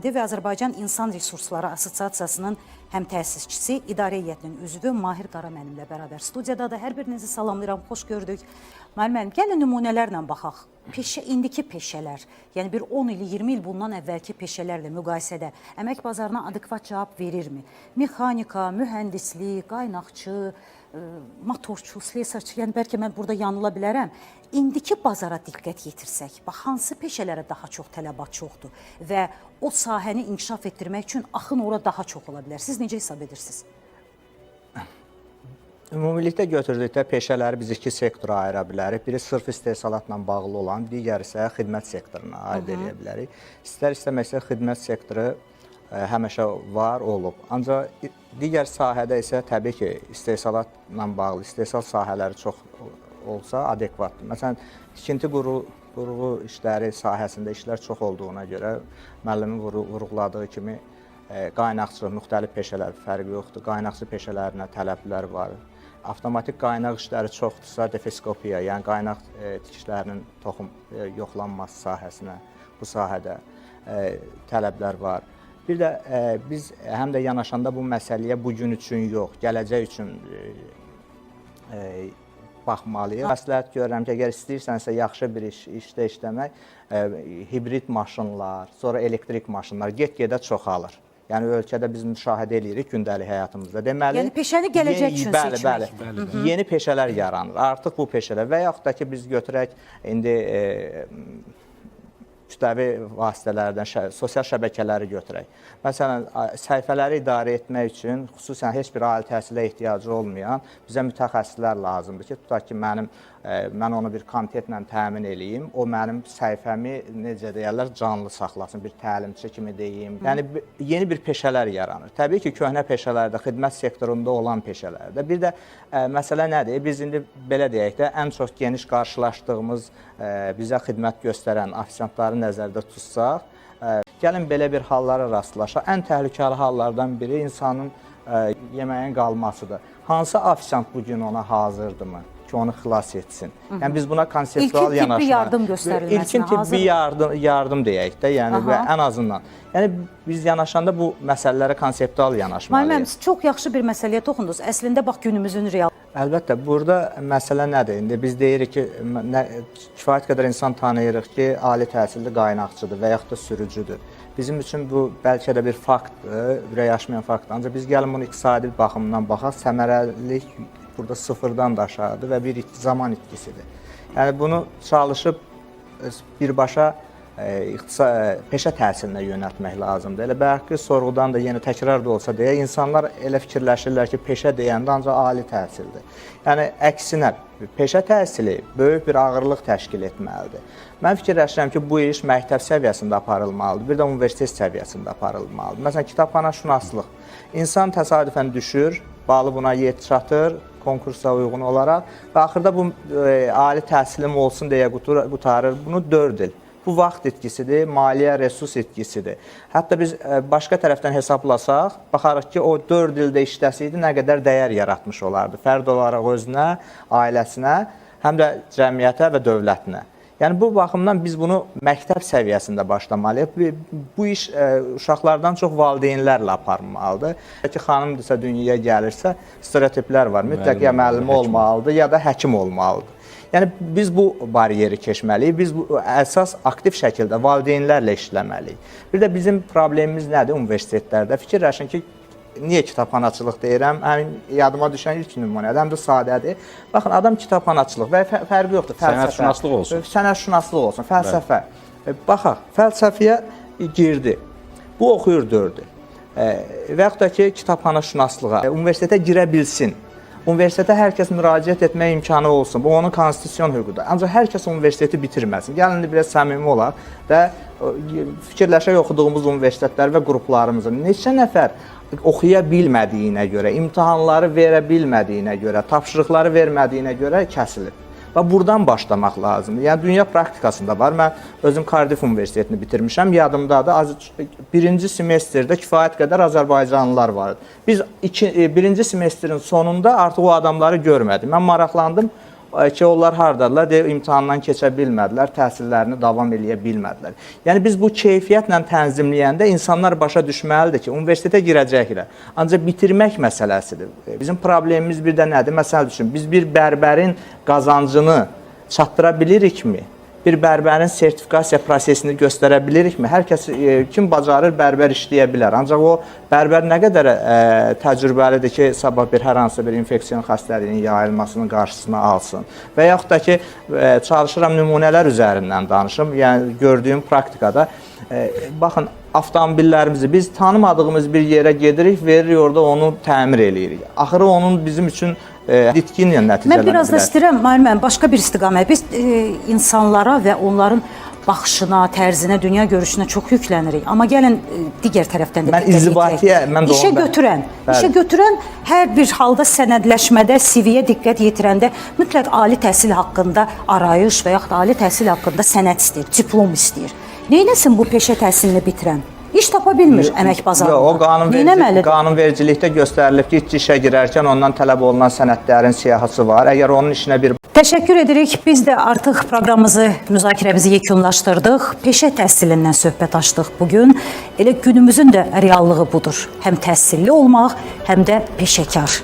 Və Azərbaycan İnsan Resursları Assosiasiyasının həm təsisçisi, idarə heyətinin üzvü Mahir Qara mənimlə bərabər studiyadadır. Hər birinizi salamlayıram, xoş gördük. Mahir müəllim, gəlin nümunələrlə baxaq. İndiki peşələr, yəni bir 10 il, 20 il bundan əvvəlki peşələrlə müqayisədə əmək bazarına adekvat cavab verirmi? Mexanika, mühəndislik, qaynaqçı, motorçu, slesarçı, yəni bəlkə mən burada yanıla bilərəm. İndiki bazara diqqət yetirsək, bax, hansı peşələrə daha çox tələbat çoxdur və o sahəni inkişaf etdirmək üçün axın ora daha çox ola bilər. Siz necə hesab edirsiniz? Ümumilikdə götürdükdə peşələri biz iki sektora ayıra bilərik. Biri sırf istehsalatla bağlı olan, digəri isə xidmət sektoruna aid edə bilərik. İstər-istəməksə xidmət sektoru həmişə var olub. Ancaq digər sahədə isə təbii ki, istehsalatla bağlı, istehsal sahələri çox olsa adekvatdır. Məsələn, tikinti qurğu işləri sahəsində işlər çox olduğuna görə müəllimin vurğuladığı kimi qaynaqçılıq, müxtəlif peşələr fərqi yoxdur. Qaynaqçı peşələrinə tələblər var. Avtomatik qaynaq işləri çoxdursa, defeskopiya, yəni qaynaq tikişlərinin toxum yoxlanması sahəsinə, bu sahədə tələblər var. Bir də biz həm də yanaşanda bu məsələyə bugün üçün yox, gələcək üçün baxmalıyıq. Məsləhət görürəm ki, əgər istəyirsənsə yaxşı bir işdə işləmək, hibrid maşınlar, sonra elektrik maşınlar get-gedə çoxalır. Yəni ölkədə biz müşahidə edirik gündəlik həyatımızda. Deməli, yəni peşəni gələcək üçün seçmək. Bəli. Yeni peşələr yaranır. Artıq bu peşələr və yaxud da ki biz götürək indi kütləvi vasitələrdən, sosial şəbəkələri götürək. Məsələn, səhifələri idarə etmək üçün xüsusən heç bir ali təhsilə ehtiyacı olmayan bizə mütəxəssislər lazımdır ki, tutaq ki, mən onu bir kontentlə təmin eləyim, o mənim səhifəmi, necə deyərlər, canlı saxlasın, bir təlimçi kimi deyim. Yəni, yeni bir peşələr yaranır. Təbii ki, köhnə peşələrdə, xidmət sektorunda olan peşələrdə. Bir də məsələ nədir? Biz indi belə deyək də, ən çox geniş qarşılaşdığımız bizə xidmət göstərən ofisiantları nəzərdə tutsaq, gəlin belə bir hallara rastlaşaq. Ən təhlükəli hallardan biri insanın yeməyin qalmasıdır. Hansı ofisiant bugün ona hazırdırmı ki, onu xilas etsin? Yəni, biz buna konseptual yanaşma. İlkin tibbi yardım göstərilməsinə hazır. İlkin tibbi yardım deyək də, yəni ən azından. Yəni, biz yanaşanda bu məsələlərə konseptual yanaşmalıyıq. Müəllim, siz çox yaxşı bir məsələyə toxundunuz. Əslində, bax, günümüzün real. Əlbəttə, burada məsələ nədir? İndi biz deyirik ki, kifayət qədər insan tanıyırıq ki, ali təhsilli qaynaqçıdır və yaxud da sürücüdür. Bizim üçün bu bəlkə də bir faktdır, ürək açmayan faktdır. Ancaq biz gəlin bunu iqtisadi baxımdan baxaq, səmərəlilik burada sıfırdan da aşağıdır və bir zaman itkisidir. Yəni, bunu çalışıb birbaşa peşə təhsilinə yönəltmək lazımdır. Elə bəlkə sorğudan da yenə təkrar da olsa deyə, insanlar elə fikirləşirlər ki, peşə deyəndə ancaq ali təhsildir. Yəni, əksinə, peşə təhsili böyük bir ağırlıq təşkil etməlidir. Mən fikirləşirəm ki, bu iş məktəb səviyyəsində aparılmalıdır, bir də universitet səviyyəsində aparılmalıdır. Məsələn, kitabxanaşünaslıq. İnsan təsadüfən düşür, balı buna çatır, konkursa uyğun olaraq və axırda bu ali təhsilim olsun deyə qutarır. Bunu 4 il. Bu vaxt itkisidir, maliyyə resurs itkisidir. Hətta biz başqa tərəfdən hesablasaq, baxarıq ki, o 4 ildə işləsəydi nə qədər dəyər yaratmış olardı. Fərd olaraq özünə, ailəsinə, həm də cəmiyyətə və dövlətinə. Yəni, bu baxımdan biz bunu məktəb səviyyəsində başlamalıyıq. Bu iş uşaqlardan çox valideynlərlə aparmalıdır. Xanımdırsa, dünyaya gəlirsə, stereotiplər var. Mütləq ya müəllim olmalıdır, ya da həkim olmalıdır. Yəni, biz bu bariyeri keçməliyik, biz əsas aktiv şəkildə valideynlərlə işləməliyik. Bir də bizim problemimiz nədir universitetlərdə? Fikirləşin ki, niyə kitabxanaçılıq deyirəm? Yadıma düşən ilk nümunədir, həm də sadədir. Baxın, adam kitabxanaçılıq və fərqi yoxdur. Sənətşünaslıq olsun. Sənətşünaslıq olsun, fəlsəfə. Baxaq, fəlsəfiyə girdi. Bu oxuyur 4 il. Və yaxud da ki, kitabxanaşünaslığa, universitetə girə bilsin. Universitetə hər kəs müraciət etmək imkanı olsun. Bu, onun konstitusiyon hüququdur. Ancaq hər kəs universiteti bitirməsin. Gəlin, biraz səmimi olaq və fikirləşək oxuduğumuz universitetlər və qruplarımızın neçə nəfər oxuya bilmədiyinə görə, imtahanları verə bilmədiyinə görə, tapşırıqları vermədiyinə görə kəsilib. Və buradan başlamaq lazımdır. Yəni, dünya praktikasında var. Mən özüm Cardiff Universitetini bitirmişəm. Yadımdadır, birinci semestrdə kifayət qədər Azərbaycanlılar vardı. Biz birinci semestrin sonunda artıq o adamları görmədik. Mən maraqlandım. ki, onlar hardadılar, imtahandan keçə bilmədilər, təhsillərini davam eləyə bilmədilər. Yəni biz bu keyfiyyətlə tənzimləyəndə insanlar başa düşməlidir ki, universitetə girəcəklər. Ancaq bitirmək məsələsidir. Bizim problemimiz bir də nədir? Məsəl üçün, biz bir bərbərin qazancını çatdıra bilirikmi? Bir bərbərin sertifikasiya prosesini göstərə bilirikmi? Hər kəs, kim bacarır, bərbər işləyə bilər. Ancaq o bərbər nə qədər təcrübəlidir ki, sabah hər hansı bir infeksiyon xəstəliyin yayılmasının qarşısını alsın. Və yaxud da ki, çalışıram nümunələr üzərindən danışım. Yəni, gördüyüm praktikada, baxın, avtomobillərimizi biz tanımadığımız bir yerə gedirik, veririk, orada onu təmir eləyirik. Axırı onun bizim üçün ditkinlə nəticələnə bilər. Mən biraz da istəyirəm, müəllim, başqa bir istiqamət. Biz insanlara və onların baxışına, tərzinə, dünya görüşünə çox yüklənirik. Amma gəlin digər tərəfdən də işə götürən hər bir halda sənədləşmədə, CV-yə diqqət yetirəndə mütləq ali təhsil haqqında arayış və yaxud ali təhsil haqqında sənəd istəyir, diplom istəyir. Neynəsin bu peşə təhsilini bitirən? İş tapa bilmir əmək bazarında. O qanunvericilikdə göstərilib ki, işə girərkən ondan tələb olunan sənədlərin siyahısı var. Əgər onun işinə bir... Təşəkkür edirik. Biz də artıq proqramımızı, müzakirəmizi yekunlaşdırdıq. Peşə təhsilindən söhbət açdıq bugün. Elə günümüzün də reallığı budur. Həm təhsilli olmaq, həm də peşəkar.